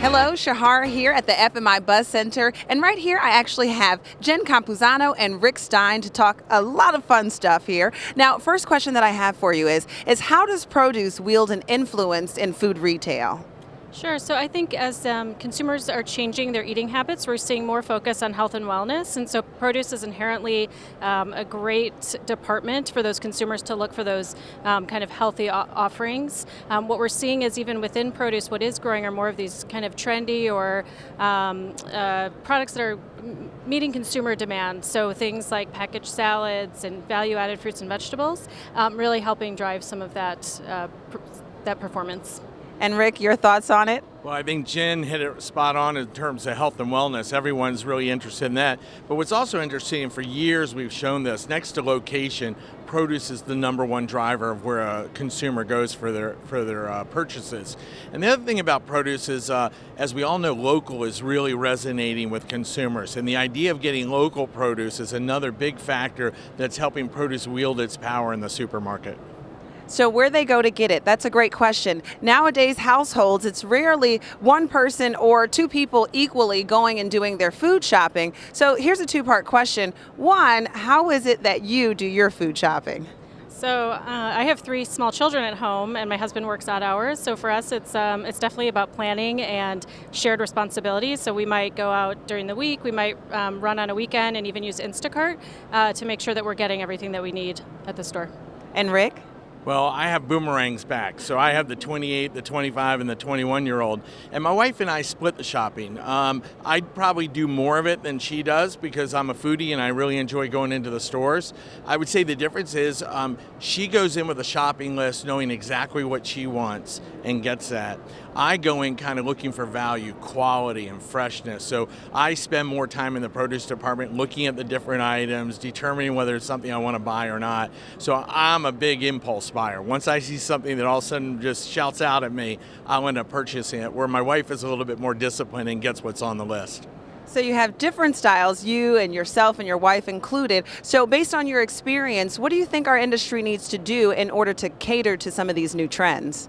Hello, Shahar here at the FMI Buzz Center, and right here I actually have Jen Campuzano and Rick Stein to talk a lot of fun stuff here. Now, first question that I have for you is how does produce wield an influence in food retail? Sure. So I think as consumers are changing their eating habits, we're seeing more focus on health and wellness. And so produce is inherently a great department for those consumers to look for those kind of healthy offerings. What we're seeing is even within produce, what is growing are more of these kind of trendy or products that are meeting consumer demand. So things like packaged salads and value-added fruits and vegetables, really helping drive some of that performance. And Rick, your thoughts on it? Well, I think Jen hit it spot on in terms of health and wellness. Everyone's really interested in that. But what's also interesting, and for years we've shown this, next to location, produce is the number one driver of where a consumer goes for their purchases. And the other thing about produce is, as we all know, local is really resonating with consumers. And the idea of getting local produce is another big factor that's helping produce wield its power in the supermarket. So where they go to get it, that's a great question. Nowadays, households, it's rarely one person or two people equally going and doing their food shopping. So here's a two-part question. One, how is it that you do your food shopping? So I have 3 small children at home, and my husband works odd hours. So for us, it's definitely about planning and shared responsibilities. So we might go out during the week, we might run on a weekend, and even use Instacart to make sure that we're getting everything that we need at the store. And Rick? Well, I have boomerangs back. So I have the 28, the 25, and the 21-year-old. And my wife and I split the shopping. I'd probably do more of it than she does because I'm a foodie and I really enjoy going into the stores. I would say the difference is she goes in with a shopping list knowing exactly what she wants and gets that. I go in kind of looking for value, quality, and freshness. So I spend more time in the produce department looking at the different items, determining whether it's something I want to buy or not. So I'm a big impulse buyer. Once I see something that all of a sudden just shouts out at me, I'll end up purchasing it, where my wife is a little bit more disciplined and gets what's on the list. So you have different styles, you and yourself and your wife included. So based on your experience, what do you think our industry needs to do in order to cater to some of these new trends?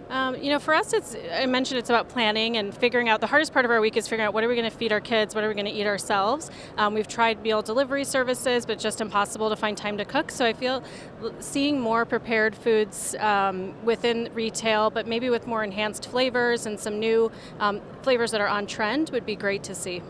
For us, I mentioned it's about planning and figuring out. The hardest part of our week is figuring out what are we going to feed our kids, what are we going to eat ourselves. We've tried meal delivery services, but just impossible to find time to cook. So I feel seeing more prepared foods within retail, but maybe with more enhanced flavors and some new flavors that are on trend would be great to see.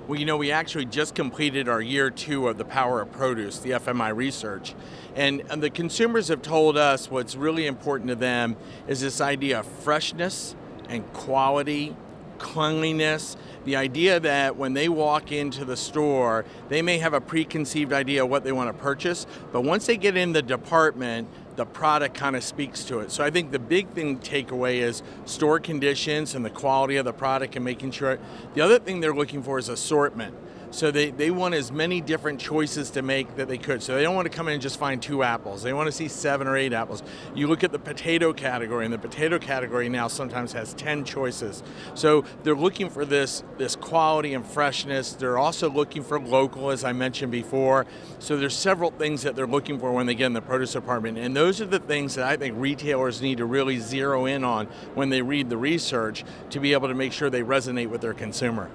Well, we actually just completed our year 2 of the Power of Produce, the FMI research. And the consumers have told us what's really important to them is this idea of freshness and quality, cleanliness, the idea that when they walk into the store, they may have a preconceived idea of what they want to purchase, but once they get in the department, the product kind of speaks to it. So I think the big thing takeaway is store conditions and the quality of the product and making sure. The other thing they're looking for is assortment. So they want as many different choices to make that they could. So they don't want to come in and just find 2 apples. They want to see 7 or 8 apples. You look at the potato category, and the potato category now sometimes has 10 choices. So they're looking for this quality and freshness. They're also looking for local, as I mentioned before. So there's several things that they're looking for when they get in the produce department. And those are the things that I think retailers need to really zero in on when they read the research to be able to make sure they resonate with their consumer.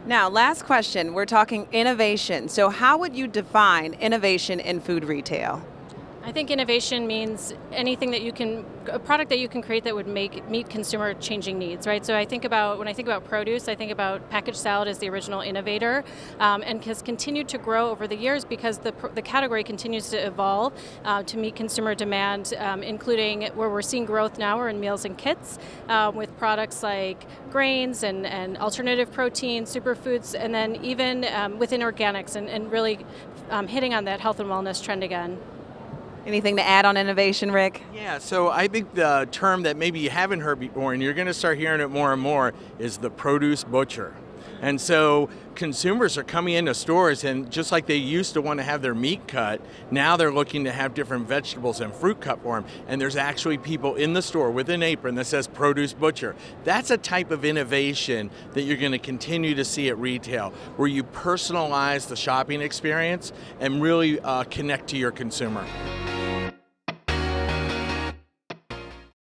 Now, last question, we're talking innovation. So how would you define innovation in food retail? I think innovation means anything that a product that you can create that would meet consumer changing needs, right? So when I think about produce, I think about packaged salad as the original innovator, and has continued to grow over the years because the category continues to evolve to meet consumer demand, including where we're seeing growth now are in meals and kits with products like grains and alternative proteins, superfoods, and then even within organics and really hitting on that health and wellness trend again. Anything to add on innovation, Rick? Yeah, so I think the term that maybe you haven't heard before, and you're going to start hearing it more and more, is the produce butcher. And so consumers are coming into stores, and just like they used to want to have their meat cut, now they're looking to have different vegetables and fruit cut for them. And there's actually people in the store with an apron that says produce butcher. That's a type of innovation that you're going to continue to see at retail, where you personalize the shopping experience and really connect to your consumer.